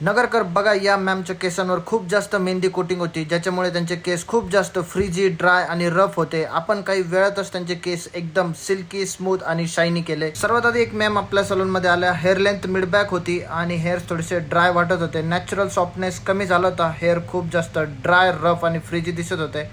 नगरकर बघा, या मॅमच्या केसांवर खूप जास्त मेहंदी कोटिंग होती, ज्याच्यामुळे त्यांचे केस खूप जास्त फ्रीजी, ड्राय आणि रफ होते. आपण काही वेळातच त्यांचे केस एकदम सिल्की, स्मूथ आणि शायनी केले. सर्वात आधी एक मॅम आपल्या सलून मध्ये आल्या. हेअर लेंथ मिड बॅक होती आणि हेअर थोडेसे ड्राय वाटत होते. नॅचरल सॉफ्टनेस कमी झाला होता. हेअर खूप जास्त ड्राय, रफ आणि फ्रीजी दिसत होते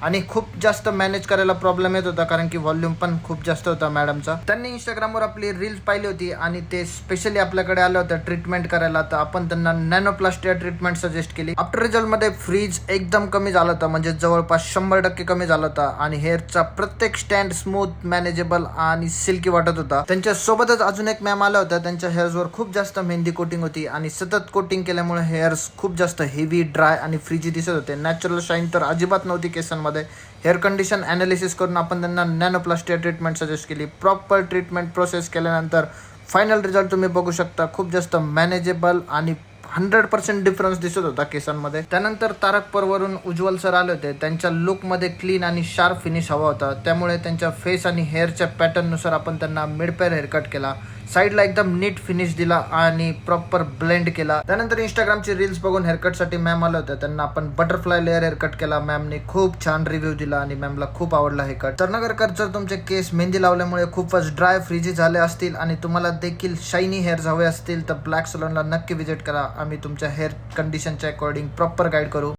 आणि खूप जास्त मॅनेज करायला प्रॉब्लेम येत होता, कारण की व्हॉल्यूम पण खूप जास्त होता मॅडमचा. त्यांनी इंस्टाग्रामवर आपली रील्स पाहिली होती आणि ते स्पेशली आपल्याकडे आलं होतं ट्रीटमेंट करायला. तर आपण त्यांना नॅनोप्लास्टिया ट्रीटमेंट सजेस्ट केली. आफ्टर रिझल्ट मध्ये फ्रीज एकदम कमी झाला होता, म्हणजे जवळपास 100% कमी झाला होता आणि हेअरचा प्रत्येक स्टँड स्मूथ, मॅनेजेबल आणि सिल्की वाटत होता. त्यांच्या सोबतच अजून एक मॅम आल्या होत्या. त्यांच्या हेअर्सवर खूप जास्त मेहंदी कोटिंग होती आणि सतत कोटिंग केल्यामुळे हेअर्स खूप जास्त हेवी, ड्राय आणि फ्रीजी दिसत होते. नॅचरल शाईन तर अजिबात नव्हती केसांमध्ये. हेअर कंडिशन अनालिसिस करून आपण त्यांना नॅनोप्लास्टिया ट्रीटमेंट सजेस्ट केली. प्रॉपर ट्रीटमेंट प्रोसेस केल्यानंतर फायनल रिझल्ट तुम्ही बघू शकता. खूप जास्त मॅनेजेबल आणि 100% डिफरन्स दिसत होता केसांमध्ये. त्यानंतर तारकपूरवरून उज्ज्वल सर आले होते. त्यांच्या लुकमध्ये क्लीन आणि शार्प फिनिश हवा होता, त्यामुळे त्यांच्या फेस आणि हेअरच्या पॅटर्ननुसार आपण त्यांना मिड पेअर हेअरकट केला. साईडला एकदम नीट फिनिश दिला आणि प्रॉपर ब्लेंड केला. त्यानंतर इंस्टाग्रामची रील्स बघून हेअरकटसाठी मॅम आल्या होत्या. त्यांना आपण बटरफ्लाय लेअर हेअरकट केला. मॅमने खूप छान रिव्ह्यू दिला आणि मॅमला खूप आवडला हे कट. तर नगरकर, जर तुमचे केस मेहंदी लावल्यामुळे खूपच ड्राय, फ्रीजी झाले असतील आणि तुम्हाला देखील शायनी हेअर्स हवे असतील तर ब्लॅक सलूनला नक्की व्हिजिट करा. आम्ही तुमच्या हेअर कंडिशनच्या अकॉर्डिंग प्रॉपर गाईड करू.